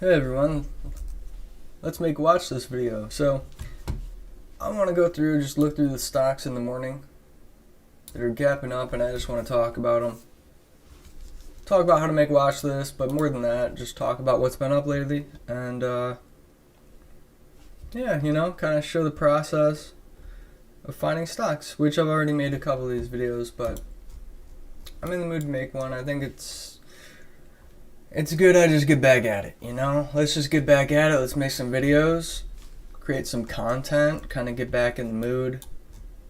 Hey everyone, let's make watch this video. So I want to go through, just look through the stocks in the morning that are gapping up, and I just want to talk about them. Talk about how to make watch this, but more than that, just talk about what's been up lately, and yeah, kind of show the process of finding stocks, which I've already made a couple of these videos, but I'm in the mood to make one. I think it's good I just get back at it, Let's just get back at it. Let's make some videos, create some content, kind of get back in the mood.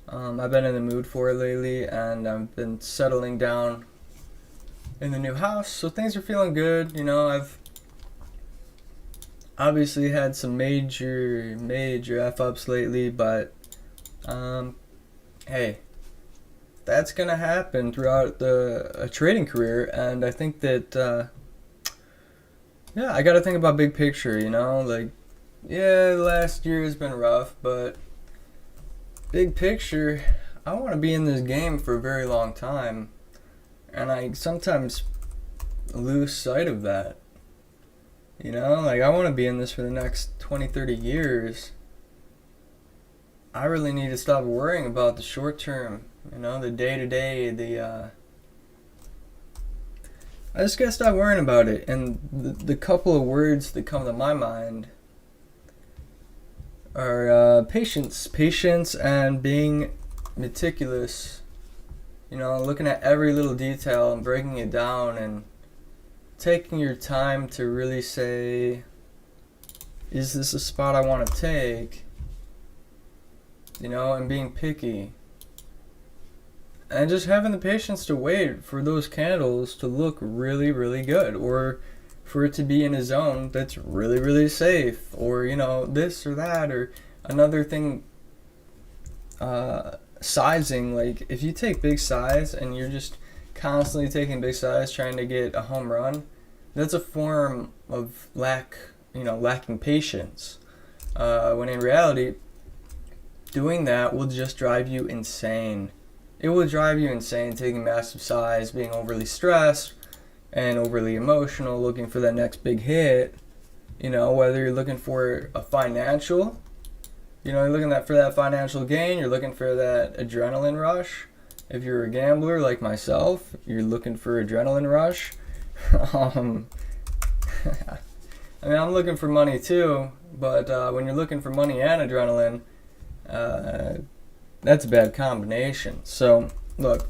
I've been in the mood for it lately, and I've been settling down in the new house, so things are feeling good. I've obviously had some major F-ups lately, but hey, that's gonna happen throughout a trading career, and I think that yeah, I gotta think about big picture, yeah, last year has been rough, but big picture, I want to be in this game for a very long time, and I sometimes lose sight of that. I want to be in this for the next 20, 30 years. I really need to stop worrying about the short term, the day-to-day, I just gotta stop worrying about it. And the couple of words that come to my mind are patience and being meticulous. Looking at every little detail and breaking it down and taking your time to really say, is this a spot I want to take? And being picky. And just having the patience to wait for those candles to look really, really good, or for it to be in a zone that's really, really safe, or this or that, or another thing, sizing. Like if you take big size and you're just constantly taking big size trying to get a home run, that's a form of lacking patience, when in reality doing that will just drive you insane. It will drive you insane taking massive size, being overly stressed and overly emotional, looking for that next big hit. Whether you're looking for a financial, you're looking for that financial gain, you're looking for that adrenaline rush. If you're a gambler like myself, you're looking for adrenaline rush. I'm looking for money too, but when you're looking for money and adrenaline, that's a bad combination. So, look,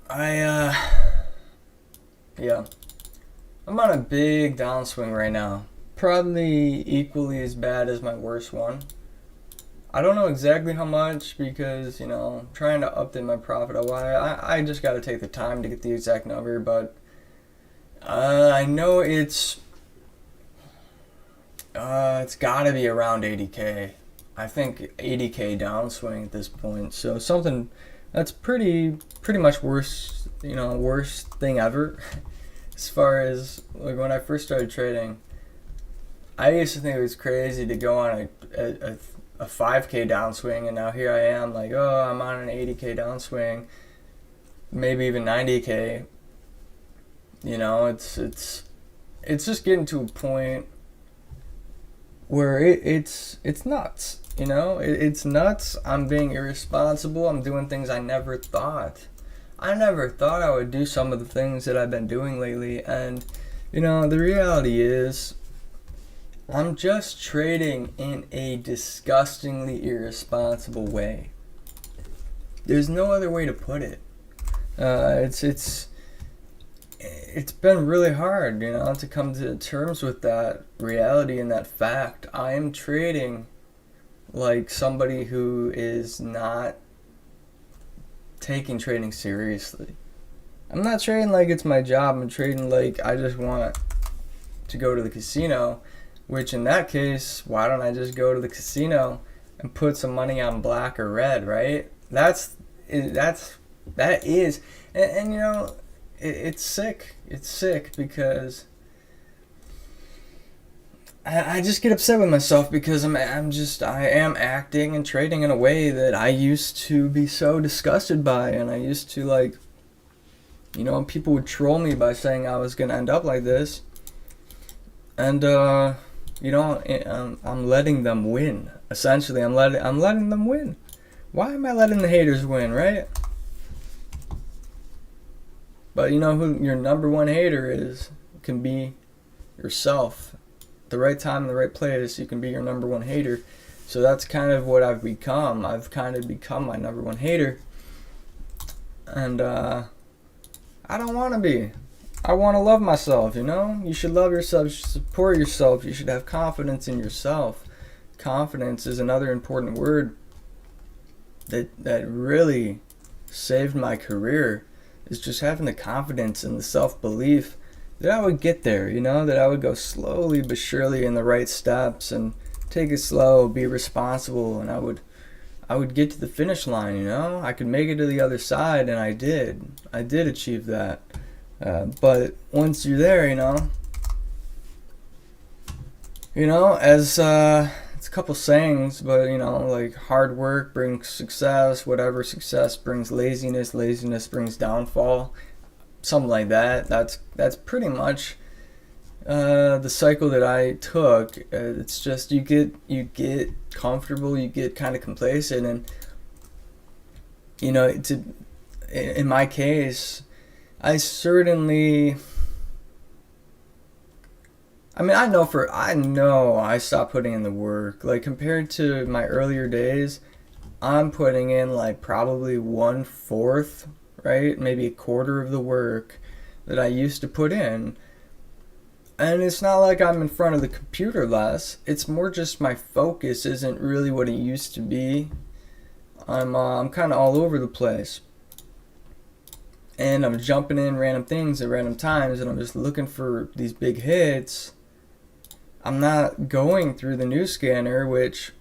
yeah, I'm on a big downswing right now. Probably equally as bad as my worst one. I don't know exactly how much because, I'm trying to update my profit a while. I just got to take the time to get the exact number, but I know it's got to be around 80K. I think 80K downswing at this point. So something that's pretty much worst thing ever. As far as like when I first started trading, I used to think it was crazy to go on a 5K downswing, and now here I am like, oh, I'm on an 80K downswing, maybe even 90K. It's just getting to a point where it's nuts. It's nuts. I'm being irresponsible. I'm doing things I never thought I would do some of the things that I've been doing lately. And the reality is I'm just trading in a disgustingly irresponsible way. There's no other way to put it. It's been really hard, to come to terms with that reality and that fact. I am trading like somebody who is not taking trading seriously. I'm not trading like it's my job. I'm trading like I just want to go to the casino, which in that case, why don't I just go to the casino and put some money on black or red, right? That is, and it's sick. It's sick because I just get upset with myself because I am acting and trading in a way that I used to be so disgusted by, and I used to You know, people would troll me by saying I was gonna end up like this, and you know, I'm letting them win. Essentially, I'm letting them win. Why am I letting the haters win, right? But you know who your number one hater is? It can be yourself. The right time in the right place, you can be your number one hater. So that's kind of what I've become. I've kind of become my number one hater. And I don't want to be. I want to love myself, you know? You should love yourself. You should support yourself. You should have confidence in yourself. Confidence is another important word that really saved my career, is just having the confidence and the self-belief that I would get there, you know, that I would go slowly but surely in the right steps and take it slow, be responsible, and I would get to the finish line, you know. I could make it to the other side, and I did achieve that. But once you're there, you know, as it's a couple sayings, but you know, like hard work brings success, whatever success brings laziness, laziness brings downfall, something like that. That's pretty much the cycle that I took. It's just you get comfortable, you get kind of complacent, and you know, in my case, I certainly. I mean, I know I stopped putting in the work. Like, compared to my earlier days, I'm putting in like probably 1/4, right? Maybe a quarter of the work that I used to put in. And it's not like I'm in front of the computer less. It's more just my focus isn't really what it used to be. I'm kind of all over the place. And I'm jumping in random things at random times, and I'm just looking for these big hits. I'm not going through the news scanner, which,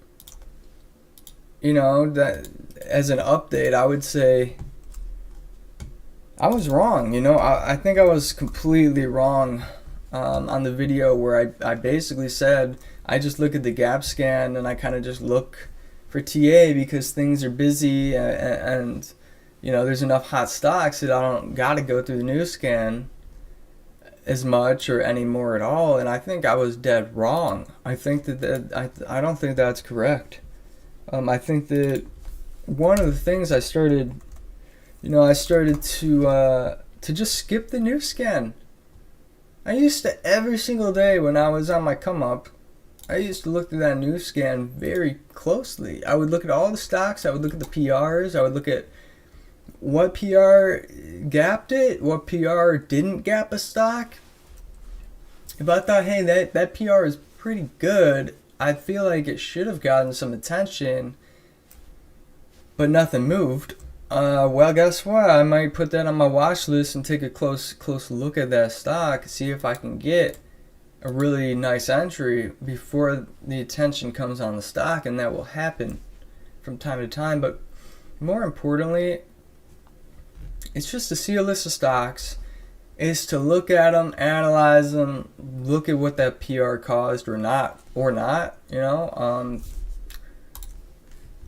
you know, that as an update, I would say I was wrong. You know, I think I was completely wrong on the video where I basically said I just look at the gap scan and I kind of just look for TA because things are busy and you know, there's enough hot stocks that I don't got to go through the news scan as much or any more at all. And I think I was dead wrong. I think I don't think that's correct. I think that one of the things I started to just skip the news scan. I used to, every single day when I was on my come up, I used to look through that news scan very closely. I would look at all the stocks. I would look at the PRs. I would look at what PR gapped it, what PR didn't gap a stock. If I thought, hey, that PR is pretty good, I feel like it should have gotten some attention, but nothing moved. Well, guess what? I might put that on my watch list and take a close look at that stock, see if I can get a really nice entry before the attention comes on the stock, and that will happen from time to time. But more importantly, it's just to see a list of stocks, is to look at them, analyze them, look at what that PR caused or not, you know.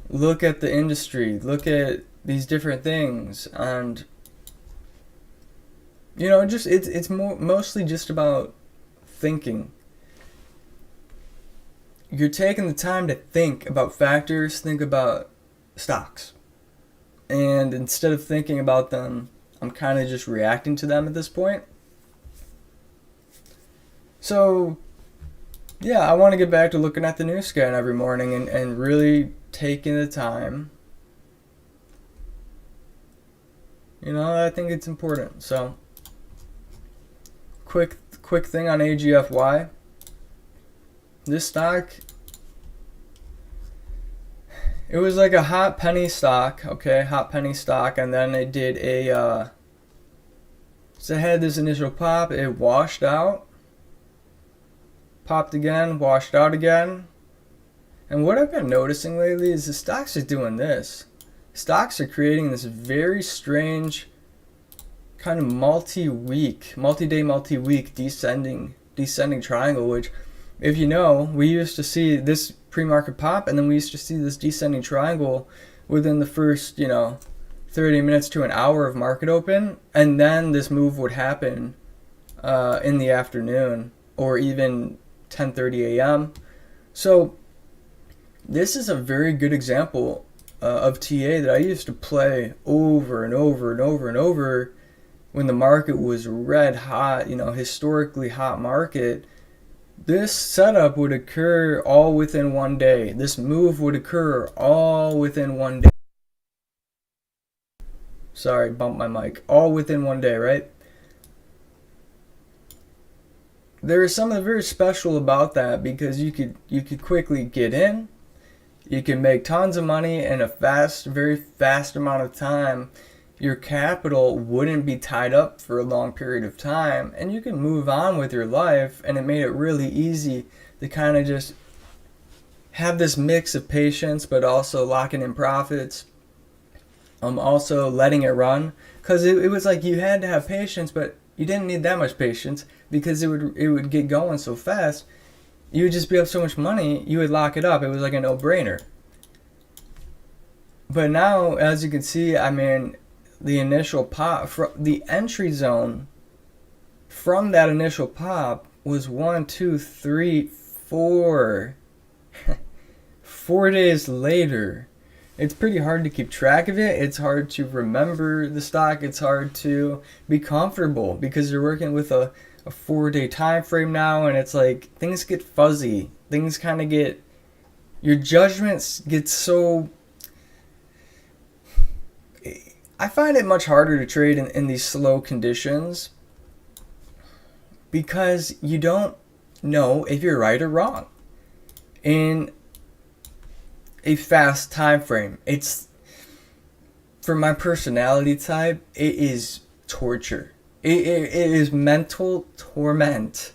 Look at the industry, look at these different things, and you know, just it's mostly just about thinking. You're taking the time to think about factors, think about stocks. And instead of thinking about them, I'm kind of just reacting to them at this point. So, yeah, I want to get back to looking at the news scan every morning and really taking the time. You know, I think it's important. So, quick thing on AGFY. This stock, it was like a hot penny stock, okay, and then it did so it had this initial pop, it washed out, popped again, washed out again. And what I've been noticing lately is the stocks are doing this. Stocks are creating this very strange kind of multi-day, multi-week descending triangle, which, if you know, we used to see this pre-market pop, and then we used to see this descending triangle within the first, 30 minutes to an hour of market open, and then this move would happen in the afternoon or even 10:30 a.m. So this is a very good example of TA that I used to play over and over and over and over when the market was red hot, historically hot market. This setup would occur all within one day. This move would occur all within one day. Sorry, bumped my mic. All within one day, right? There is something very special about that because you could quickly get in. You can make tons of money in a very fast amount of time. Your capital wouldn't be tied up for a long period of time, and you can move on with your life. And it made it really easy to kind of just have this mix of patience, but also locking in profits. Also letting it run, because it was like you had to have patience, but you didn't need that much patience because it would get going so fast. You would just be up so much money, you would lock it up. It was like a no-brainer. But now, as you can see, I mean, the initial pop, the entry zone from that initial pop was 1, 2, 3, 4. 4 days later. It's pretty hard to keep track of it. It's hard to remember the stock. It's hard to be comfortable because you're working with a 4-day time frame now, and it's like things get fuzzy. Things kind of get, your judgments get so, I find it much harder to trade in these slow conditions because you don't know if you're right or wrong. In a fast time frame, it's, for my personality type, it is torture. It is mental torment.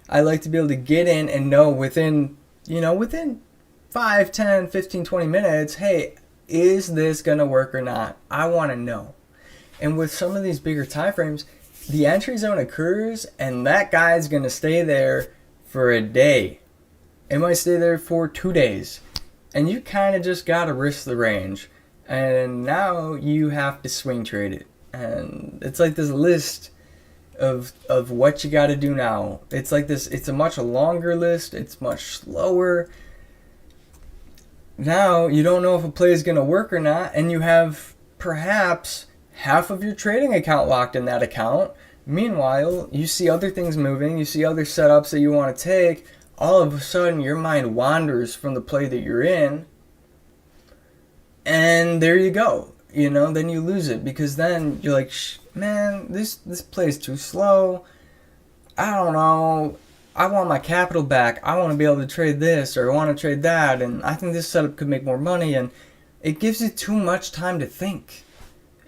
I like to be able to get in and know within 5, 10, 15, 20 minutes, hey, is this gonna work or not? I want to know. And with some of these bigger time frames, the entry zone occurs and that guy's gonna stay there for a day. It might stay there for 2 days. And you kind of just got to risk the range. And now you have to swing trade it. And it's like this list of what you got to do now. It's like this, it's a much longer list. It's much slower. Now you don't know if a play is going to work or not. And you have perhaps half of your trading account locked in that account. Meanwhile, you see other things moving. You see other setups that you want to take. All of a sudden your mind wanders from the play that you're in, and there you go. Then you lose it because then you're like, man, this play is too slow. I don't know. I want my capital back. I want to be able to trade this, or I want to trade that, and I think this setup could make more money. And it gives you too much time to think.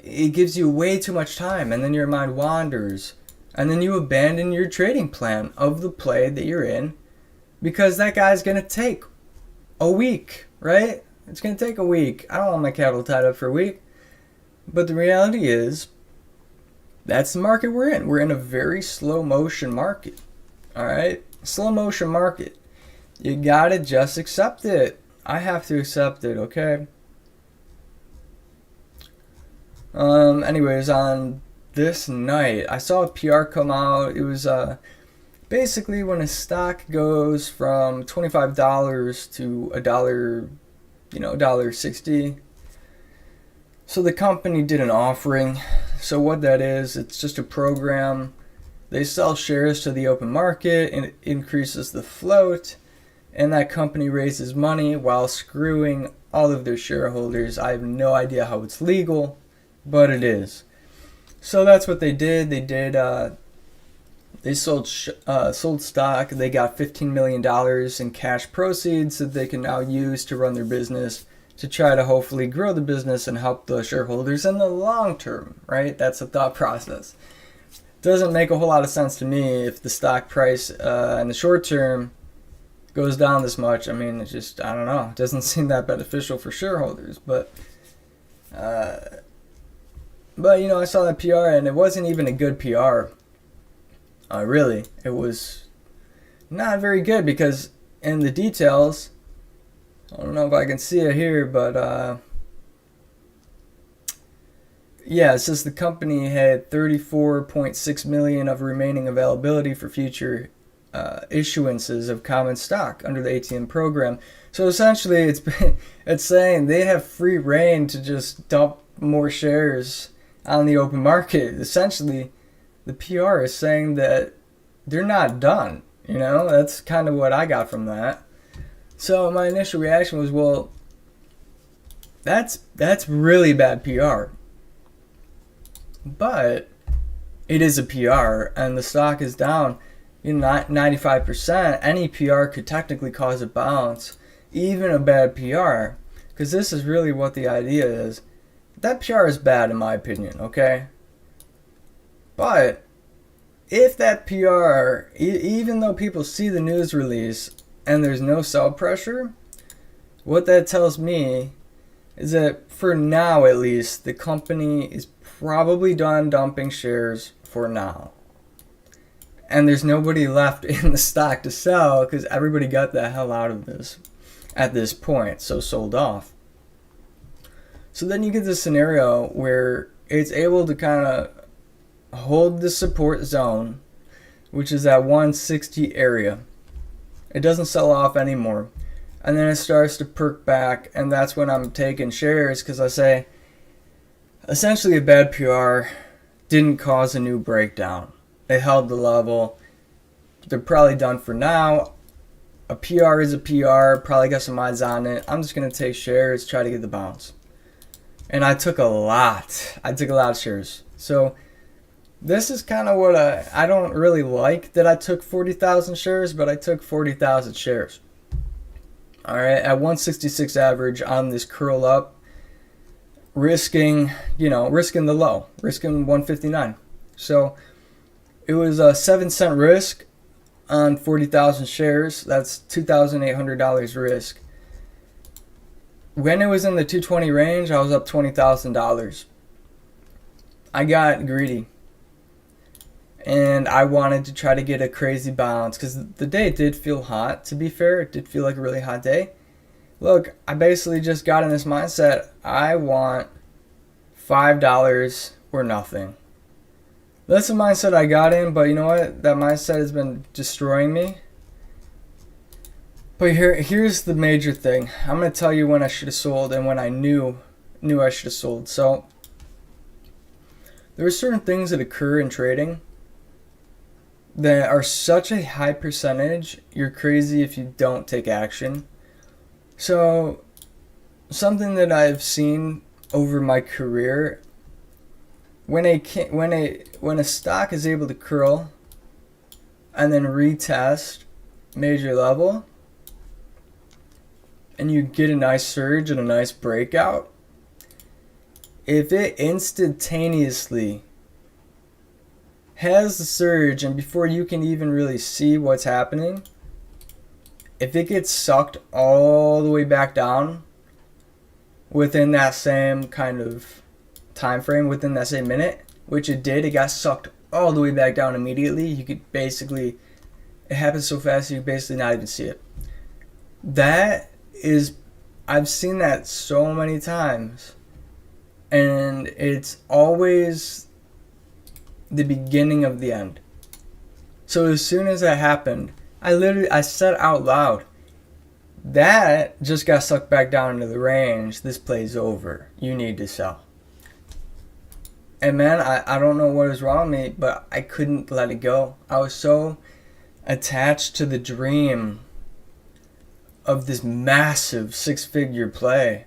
It gives you way too much time, and then your mind wanders, and then you abandon your trading plan of the play that you're in. Because that guy's going to take a week, right? It's going to take a week. I don't want my capital tied up for a week. But the reality is, that's the market we're in. We're in a very slow motion market. All right? Slow motion market. You got to just accept it. I have to accept it, okay? Anyways, on this night, I saw a PR come out. It was, basically, when a stock goes from $25 to $1, $1.60, so the company did an offering. So what that is, it's just a program. They sell shares to the open market, and it increases the float, and that company raises money while screwing all of their shareholders. I have no idea how it's legal, but it is. So that's what they did. They sold stock. They got $15 million in cash proceeds that they can now use to run their business, to try to hopefully grow the business and help the shareholders in the long term, right? That's the thought process. Doesn't make a whole lot of sense to me if the stock price in the short term goes down this much. I mean, it's just, I don't know. It doesn't seem that beneficial for shareholders. But I saw that PR, and it wasn't even a good PR. Really, it was not very good because in the details, I don't know if I can see it here, but Yeah, it says the company had 34.6 million of remaining availability for future issuances of common stock under the ATM program. So essentially, it's saying they have free reign to just dump more shares on the open market. Essentially, the PR is saying that they're not done. You know, that's kind of what I got from that. So my initial reaction was, well, that's really bad PR. But it is a PR, and the stock is down, 95%. Any PR could technically cause a bounce, even a bad PR, because this is really what the idea is. That PR is bad in my opinion, okay? But if that PR, even though people see the news release and there's no sell pressure, what that tells me is that for now at least, the company is probably done dumping shares for now. And there's nobody left in the stock to sell because everybody got the hell out of this at this point, so sold off. So then you get this scenario where it's able to kind of hold the support zone, which is that 160 area. It doesn't sell off anymore. And then it starts to perk back, and that's when I'm taking shares because I say, essentially a bad PR didn't cause a new breakdown. They held the level. They're probably done for now. A PR is a PR, probably got some odds on it. I'm just going to take shares, try to get the bounce. And I took a lot. I took a lot of shares. So this is kind of what I don't really like that I took 40,000 shares, but I took 40,000 shares. All right, at 166 average on this curl up, risking the low, risking 159. So it was a 7-cent risk on 40,000 shares. That's $2,800 risk. When it was in the 220 range, I was up $20,000. I got greedy. And I wanted to try to get a crazy bounce because the day did feel hot, to be fair. It did feel like a really hot day. Look, I basically just got in this mindset. I want $5 or nothing. That's the mindset I got in, but you know what? That mindset has been destroying me. But here's the major thing. I'm going to tell you when I should have sold and when I knew I should have sold. So there are certain things that occur in trading that are such a high percentage, you're crazy if you don't take action. So something that I've seen over my career, when a stock is able to curl and then retest major level and you get a nice surge and a nice breakout, if it instantaneously has the surge and before you can even really see what's happening, if it gets sucked all the way back down within that same kind of time frame, within that same minute, which it did, it got sucked all the way back down immediately. You could basically, it happens so fast you could basically not even see it. That is, I've seen that so many times, and it's always the beginning of the end. So as soon as that happened, I said out loud, that just got sucked back down into the range. This play's over. You need to sell. And man, I don't know what was wrong with me, but I couldn't let it go. I was so attached to the dream of this massive 6-figure play.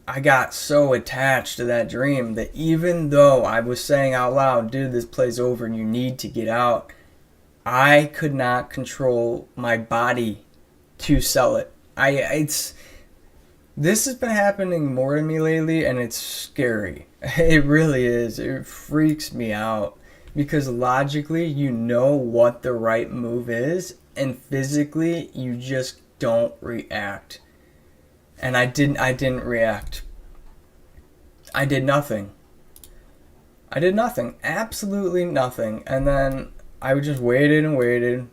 I got so attached to that dream that even though I was saying out loud, dude, this play's over and you need to get out, I could not control my body to sell it. This has been happening more to me lately, and it's scary. It really is. It freaks me out because logically you know what the right move is, and physically you just don't react. And I didn't react. I did nothing. Absolutely nothing. And then I just waited and waited.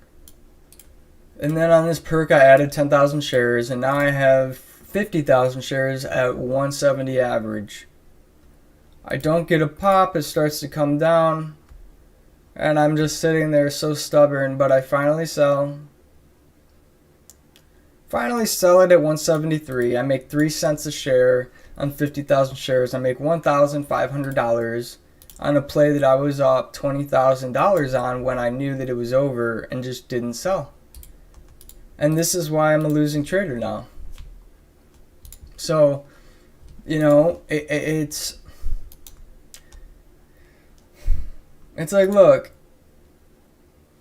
And then on this perk I added 10,000 shares, and now I have 50,000 shares at 170 average. I don't get a pop, it starts to come down, and I'm just sitting there so stubborn, but I finally sell. Finally sell it at 173. I make 3 cents a share on 50,000 shares. I make $1,500 on a play that I was up $20,000 on when I knew that it was over and just didn't sell. And this is why I'm a losing trader now. So, it's like, look,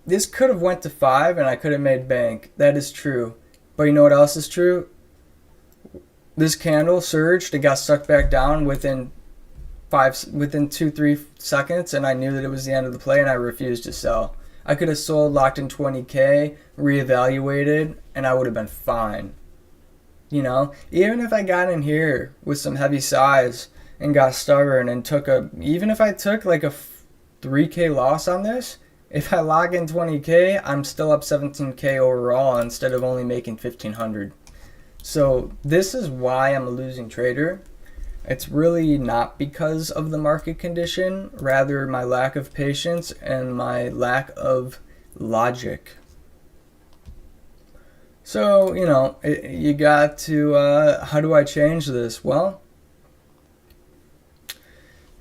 this could have went to 5 and I could have made bank. That is true. But you know what else is true? This candle surged, it got sucked back down within 2-3 seconds, and I knew that it was the end of the play, and I refused to sell. I could have sold, locked in 20K, reevaluated, and I would have been fine. Even if I got in here with some heavy size and got stubborn and even if I took like a 3K loss on this, if I log in 20K, I'm still up 17K overall instead of only making 1,500. So this is why I'm a losing trader. It's really not because of the market condition, rather my lack of patience and my lack of logic. So, you got to, how do I change this? Well,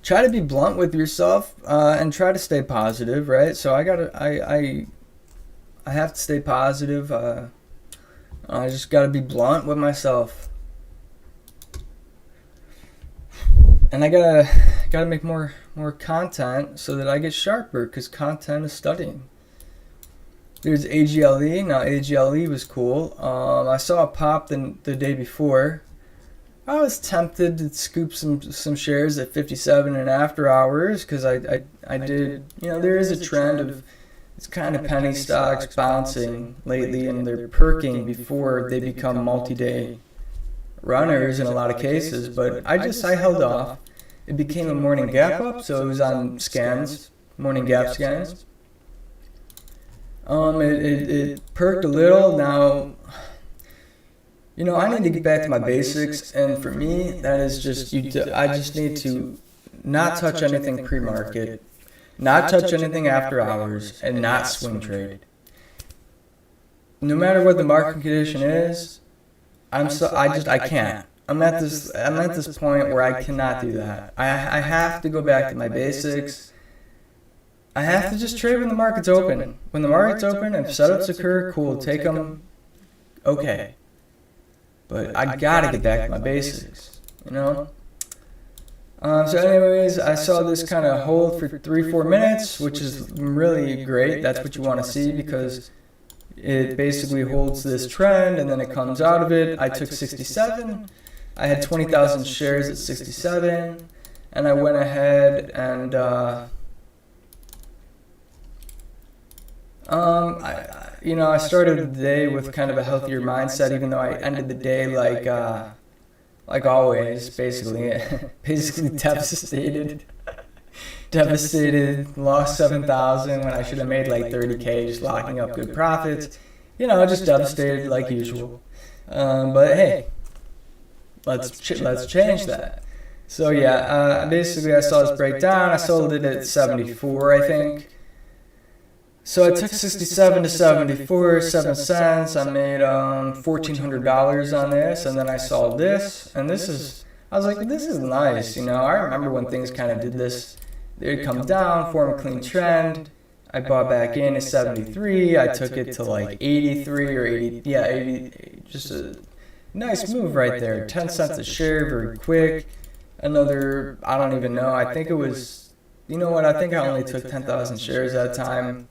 try to be blunt with yourself and try to stay positive, right? So I have to stay positive. I just got to be blunt with myself. And I gotta make more content so that I get sharper, because content is studying. There's AGLE. Now AGLE was cool. I saw a pop the day before. I was tempted to scoop some shares at 57 and after hours, because I did, there is a trend of, it's kind of penny stocks bouncing lately, and they're perking before they become multi-day runners in a lot of cases. But I held off. It became a morning gap up, so it was on scans, morning gap scans. It perked a little. Now, I need to get back to my basics, and for me, that is just, I just need to not touch anything pre-market, not touch anything after hours, and not swing trade. No matter what the market condition is, I can't. I'm at this point where I cannot do that. I have to go back to my basics. I have to just trade when the market's open. When the market's open and setups occur, cool, take them, okay. But I gotta get back to my basics, So anyways, I saw this kind of hold for 3-4 minutes, which is really great. That's what you want to see, because it basically holds this trend and then it comes out of it. I took 67. I had 20,000 shares at 67, and I went ahead and I started the day with kind of a healthier mindset, even though I ended the day like always, basically devastated, lost 7,000 when I should have made like 30K, just locking up good profits. Just devastated like usual. But hey, let's change that. So basically I saw this breakdown. I sold it at 74, I think. So I took 67 to 74, 7 cents. I made $1,400 on this, and then I saw this, and I was like, this is nice. I remember when things kind of did this. They'd come down, form a clean trend. I bought back in at 73. I took it to like 83 or 80. 80. Just a nice move right there. 10 cents a share, very quick. Another, I don't even know. I think it was, I think I only took 10,000 shares at a time.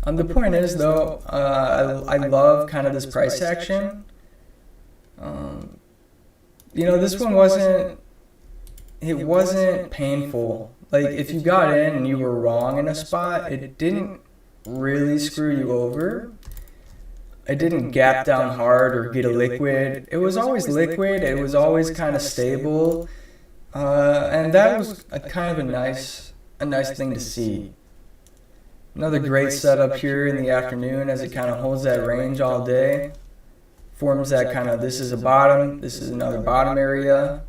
The point is, though, I love kind of this price action. This one wasn't painful. Like, if you got in and you were wrong in a spot, it didn't really screw you over. It didn't gap down hard or get a liquid. It was always liquid. It was always kind of stable. And that was kind of a nice thing to see. Another great setup here in the afternoon as it kind of holds that range all day. Forms that kind of, this is a bottom, this is another bottom area.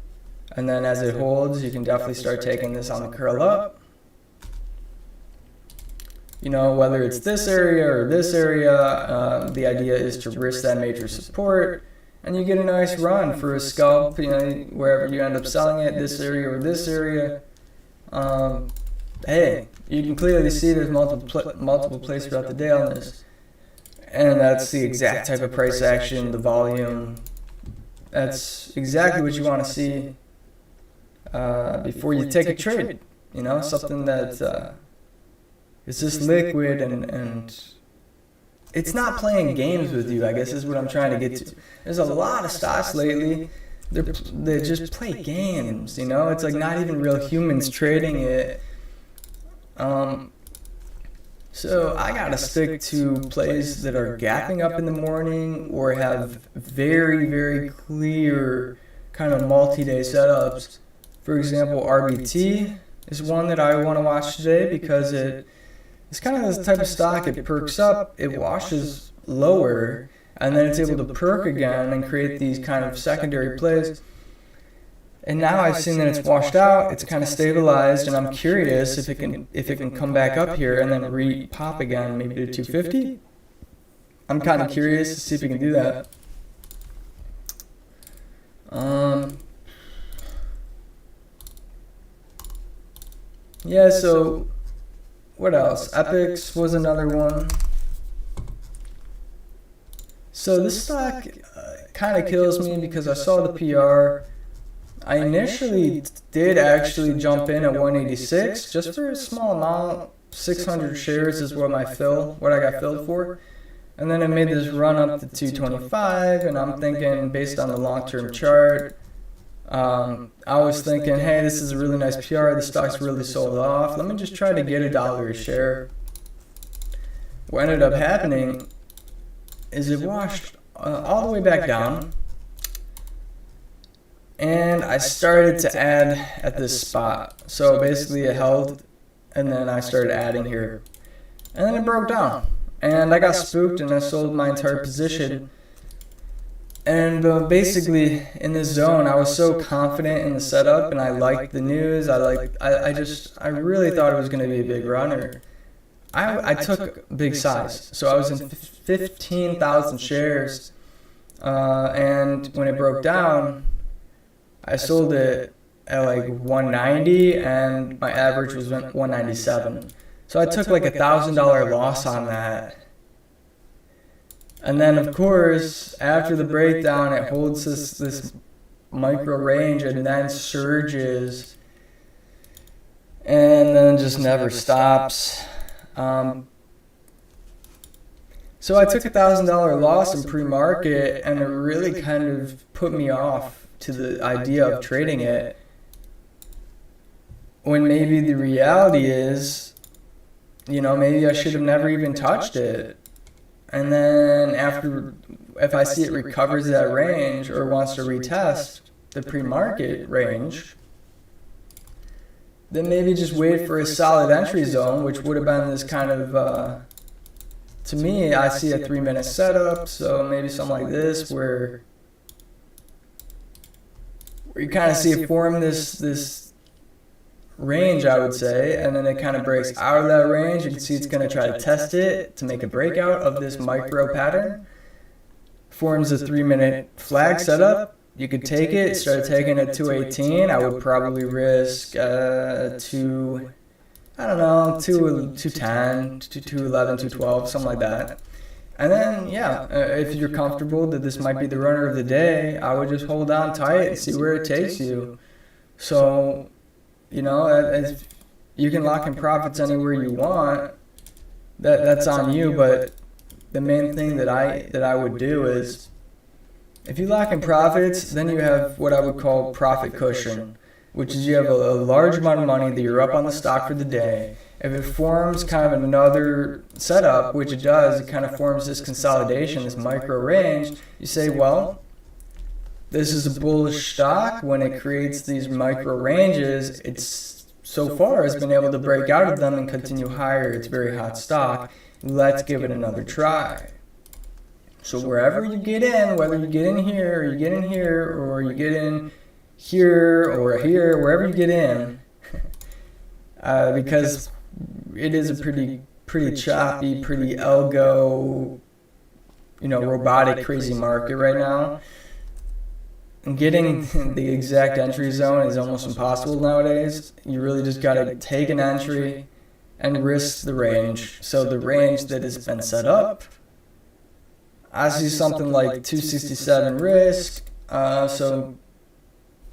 And then as it holds, you can definitely start taking this on the curl up. You know, whether it's this area or this area, the idea is to risk that major support, and you get a nice run for a scalp, you know, wherever you end up selling it, this area or this area. Hey, you can clearly see there's multiple places throughout the day on this. And that's the exact type of price action, the volume. That's exactly what you want to see before you take a trade. You know, something that is just liquid and it's not playing games with you, I guess is what I'm trying to get to. There's a lot of stocks lately, they just play games, you know? It's like not even real humans trading it. So I gotta stick to plays that are gapping up in the morning or have very, very clear kind of multi-day setups. For example, RBT is one that I want to watch today because it's kind of this type of stock. It perks up, it washes lower, and then it's able to perk again and create these kind of secondary plays. And now I've seen that it's washed out, it's kind of stabilized, and I'm curious if it can come back up here and then re-pop again, maybe to 250. I'm kind of curious to see if it can do that. Yeah, so what else? Epics was another one. So this stock kind of kills me because I saw the PR. I initially did actually jump in at 186 just for a small amount. 600 shares is what I got filled for. And then it made this run up to 225, and I'm thinking based on the long-term chart, I was thinking, hey, this is a really nice PR, the stock's really sold off, let me just try to get $1 a share. What ended up happening is it washed all the way back down, and I started to add at this spot. So basically it held, and then I started adding here, and then it broke down, and I got spooked and I sold my entire position. And basically in this zone, I was so confident in the setup, and I liked the news. I really thought it was going to be a big runner. I took big size, so I was in 15,000 shares, and when it broke down, I sold it at like 190, and my average was 197. So I took like $1,000 loss on that. And then, of course, after the breakdown, it holds this micro range and then surges and then just never stops. So I took $1,000 loss in pre-market, and it really kind of put me off to the idea of trading it, when maybe the reality is, you know, maybe I should have never even touched it. And then after, if I see it recovers that range or wants to retest the pre-market range, then maybe just wait for a solid entry zone, which would have been this kind of, to me, I see a 3-minute setup, so maybe something like this where you kind of see it form this range, I would say, and then it kind of breaks out of that range. You can see it's going to try to test it to make a breakout of this micro pattern. Forms a 3-minute flag setup. You could take it, start taking it at 218. I would probably risk 210, 211, 212, something like that. And then, yeah, if you're comfortable that this might be the runner of the day, I would just hold on tight and see where it takes you. So, you know, you can lock in profits anywhere you want. That's on you. But the main thing that I would do is, if you lock in profits, then you have what I would call profit cushion, which is you have a large amount of money that you're up on the stock for the day. If it forms kind of another setup, which it does, it kind of forms this consolidation, this micro range, you say, well, this is a bullish stock. When it creates these micro ranges, it's so far has been able to break out of them and continue higher. It's a very hot stock. Let's give it another try. So wherever you get in, whether you get in here or you get in here or you get in here or here, wherever you get in, because it is a pretty choppy, pretty algo, robotic, crazy market right now. And getting the exact entry zone is almost impossible nowadays. You really just got to take an entry and risk the range. So the range that has been set up, I see something like 267 risk. So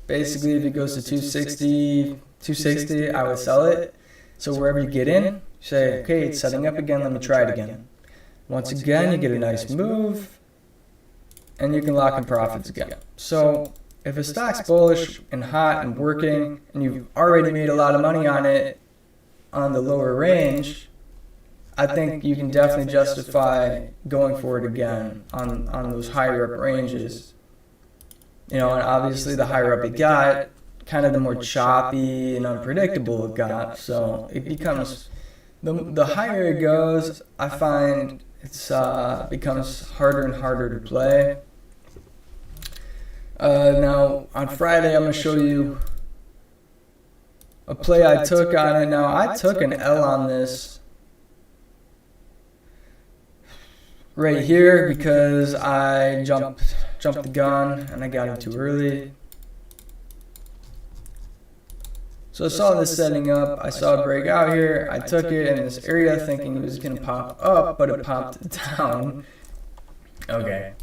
basically, if it goes to 260, I would sell it. So wherever you get in, say, okay, it's setting up again, let me try it again. Once again, you get a nice move, and you can lock in profits again. So if a stock's bullish and hot and working, and you've already made a lot of money on it on the lower range, I think you can definitely justify going for it again on those higher up ranges. And obviously the higher up it got, kind of the more choppy and unpredictable it got. So it becomes, the higher it goes, I find it's becomes harder and harder to play. Now on Friday I'm going to show you a play I took on it. Now I took an L on this right here because I jumped the gun and I got in too early. So I saw this setting up, I saw it break out here, I took it in this area thinking it was going to pop up, but it popped down. Okay.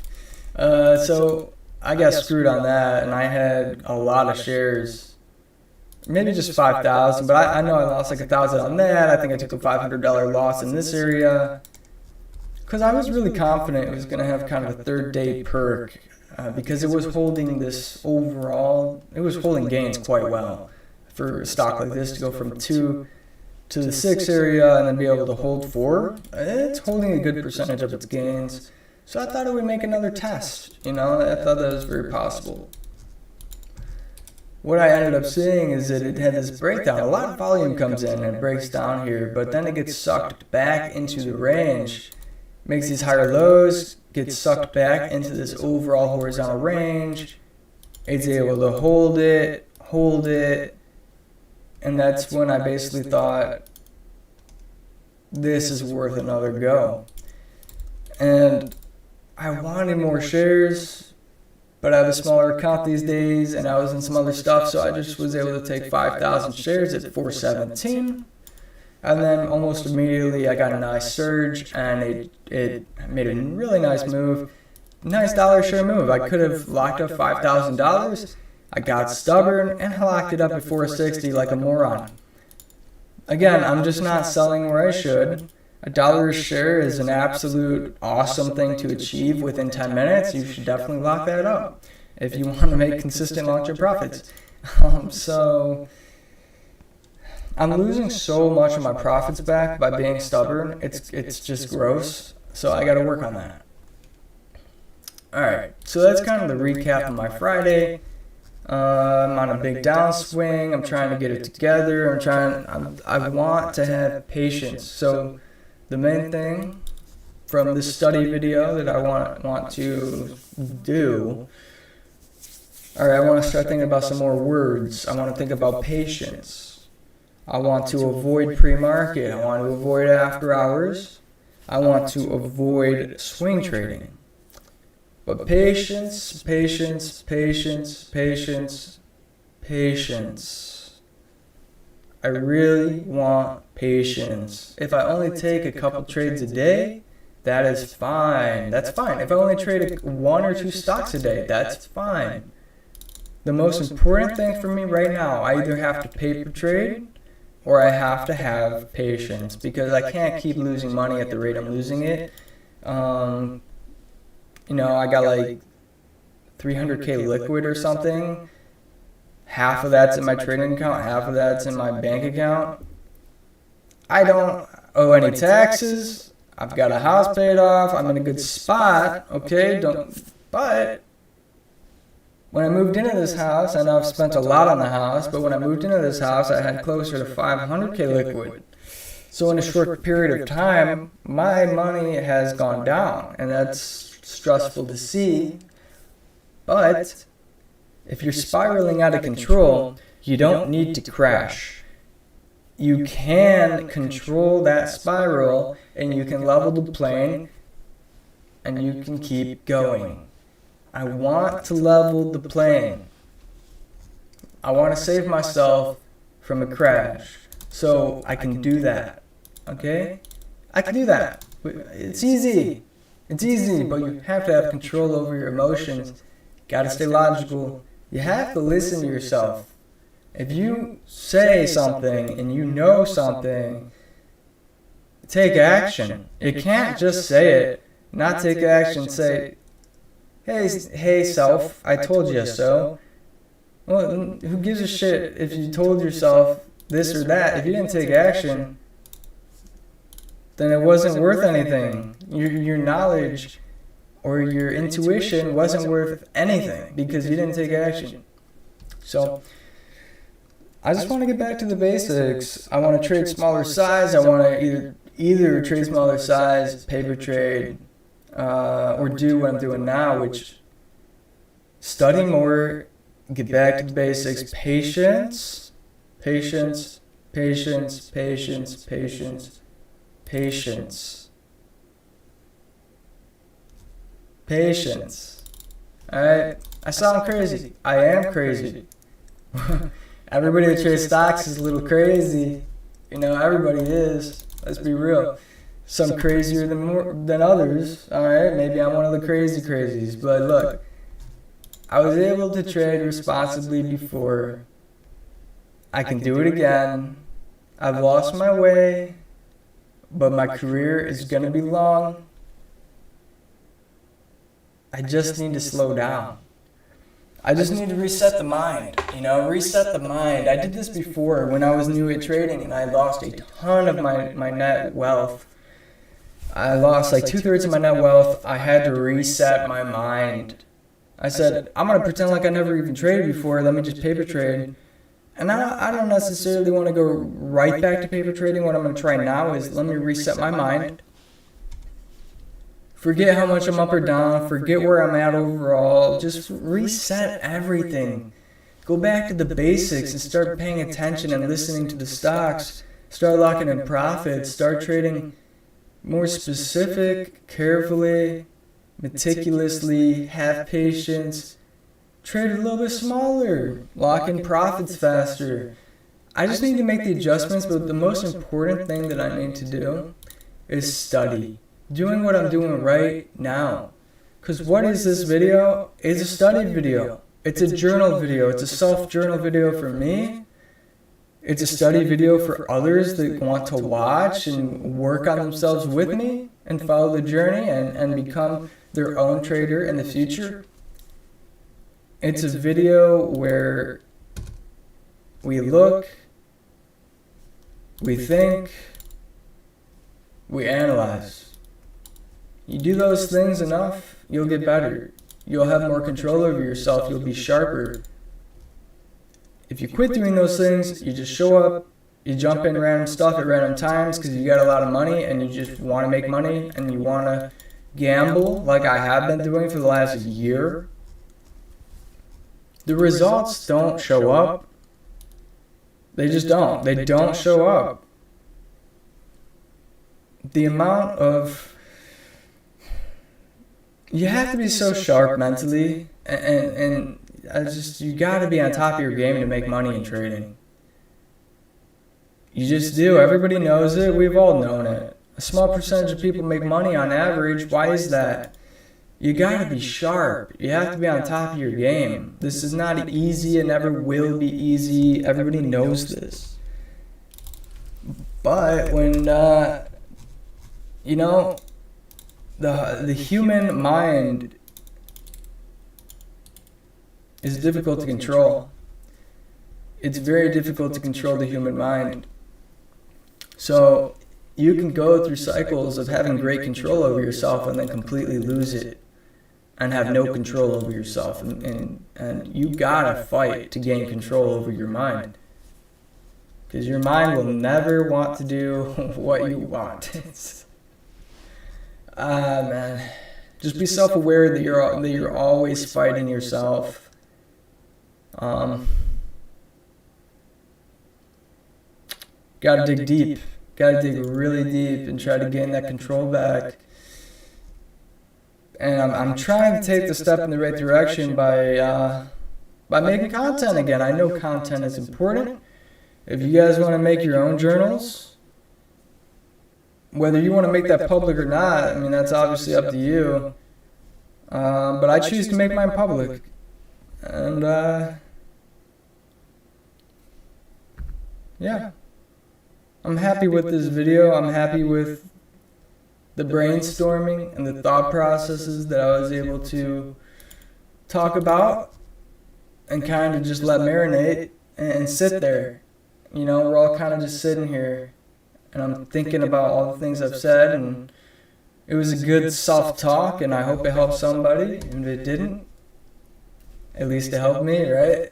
So I got screwed on that, and I had a lot of shares, maybe just 5,000, but I know I lost like 1,000 on that. I think I took a $500 loss in this area, because I was really confident it was going to have kind of a third day perk, because it was holding this overall, it was holding gains quite well. For a stock like this to go from 2 to the 6 area and then be able to hold 4, it's holding a good percentage of its gains. So I thought it would make another test, I thought that was very possible. What I ended up seeing is that it had this breakdown. A lot of volume comes in and it breaks down here, but then it gets sucked back into the range, makes these higher lows, gets sucked back into this overall horizontal range. It's able to hold it, and that's when I basically thought, this is worth another go. And I wanted more shares, but I have a smaller account these days, and I was in some other stuff, so I just was able to take 5,000 shares at 417. And then almost immediately I got a nice surge, and it made a really nice move. Nice dollar share move. I could have locked up $5,000. I got stubborn and I locked it up at 460 like a moron. Again, I'm just not selling where I should. $1 a share is an absolute awesome thing to achieve within 10 minutes. You should definitely lock that up if you want to make consistent long-term profits. So I'm losing so much of my profits back by being stubborn. It's just gross. So I got to work on that. All right. So that's kind of the recap of my Friday. I'm on a big downswing. I'm trying to get it together. I want to have patience. So the main thing from this study video that I want to do, all right, I want to start thinking about some more words. I want to think about patience. I want to avoid pre-market. I want to avoid after hours. I want to avoid swing trading. But patience, patience, patience, patience, patience. I really want patience. If I only take a couple trades a day, that is fine. That's fine. If I only trade 1 or 2 stocks a day, that's fine. The most important thing for me right now, I either have to paper trade or I have to have patience, because I can't keep losing money at the rate I'm losing it. I got like 300K liquid or something. Half of that's in my trading account, half of that's in my bank account. I don't owe any taxes. I've got a house paid off. I'm in a good spot. Okay, but when I moved into this house, I know I've spent a lot on the house, but when I moved into this house, I had closer to 500K liquid. So in a short period of time, my money has gone down, and that's stressful to see, but If you're spiraling out of control, you don't need to crash. You can control that spiral, and you can level the plane, and you can keep going. I want to level the plane. I want to save myself from a crash. So I can do that. Okay? I can do that. It's easy. It's easy, but you have to have control over your emotions. Gotta stay logical. You have to listen to yourself. If you say something and you know something, take action. You can't just say it, not take action. Say, hey self, I told you so. Well, who gives a shit if you told yourself this or that? If you didn't take action, then it wasn't worth anything. Your knowledge or your intuition wasn't worth anything because you didn't take action. So I just want to get back to the basics. I want to trade smaller size. I want to either trade smaller size, paper trade, or do what I'm doing now, which study more, get back to the basics. Patience, patience, patience, patience, patience, patience, patience. Alright? I sound crazy. I am crazy. Everybody that trades stocks is a little crazy. You know, everybody is. Let's be real. Some crazier than others. Alright? Maybe I'm one of the crazies. But look, I was able to trade responsibly before. I can do it again. I've lost my way, but my career is going to be long. I just need to slow down. I just need to reset the mind, reset the mind. I did this before when I was new at trading, and I lost a ton of my net wealth. I lost like 2/3 of my net wealth. I had to reset my mind. I said, I'm going to pretend like I never even traded before. Let me just paper trade. And I don't necessarily want to go right back to paper trading. What I'm going to try now is let me reset my mind. Forget how much I'm up or down. Forget where I'm at overall. Just reset everything. Go back to the basics and start paying attention and listening to the stocks. Start locking in profits. Start trading more specific, carefully, meticulously, have patience. Trade a little bit smaller. Lock in profits faster. I just need to make the adjustments, but the most important thing that I need to do is study. Doing what I'm doing right now. Because what is this video? It's a study video. It's a journal video. It's a self-journal video for me. It's a study video for others that want to watch and work on themselves with me and follow the journey and become their own trader in the future. It's a video where we look, we think, we analyze. You do those things enough, you'll get better. You'll have more control over yourself. You'll be sharper. If you quit doing those things, you just show up, you jump in random stuff at random times because you got a lot of money and you just want to make money and you want to gamble like I have been doing for the last year. The results don't show up. They just don't. They don't show up. The amount of... You have to be so sharp mentally, and you got to be on top of your game to make money in trading. You just do. Everybody knows it. We've all known it. A small percentage of people make money on average. Why is that? You got to be sharp. You have to be on top of your game. This is not easy. It never will be easy. Everybody knows this. But when, the human mind is difficult to control. It's very difficult to control the human mind. So you can go through cycles of having great control over yourself and then completely lose it and have no control over yourself. And you gotta fight to gain control over your mind. Because your mind will never want to do what you want. Man. Just be self-aware that you're always fighting yourself. Gotta dig deep. Gotta dig really deep and try to gain that control back. And I'm trying to take the step in the right direction by making content again. I know content is important. If you guys want to make your own journals, whether you want to make that public or not, I mean, that's obviously up to you. But I choose to make mine public. And, yeah. I'm happy with this video. I'm happy with the brainstorming and the thought processes that I was able to talk about and kind of just let marinate and sit there. You know, we're all kind of just sitting here, and I'm thinking about all the things I've said, and it was a good self-talk, and I hope it helped somebody. And if it didn't, at least it helped me, right?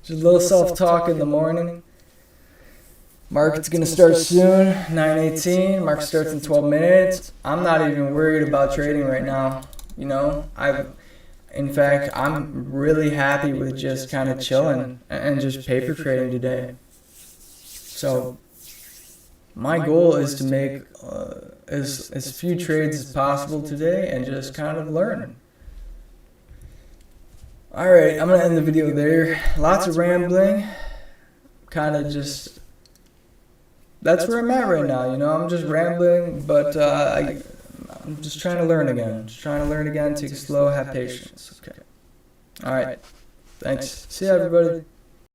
Just a little self-talk in the morning. Market's going to start soon, 9:18. Market starts in 12 minutes. I'm not even worried about trading right now. You know, in fact, I'm really happy with just kind of chilling and just paper trading today. So my goal is to make as few trades as possible today and just kind of learn. All right, I'm going to end the video there. Lots of rambling. Kind of just, that's where I'm at right now. You know, I'm just rambling, but I'm just trying to learn again. Take it slow, have patience. Okay. All right. Thanks. See ya, everybody.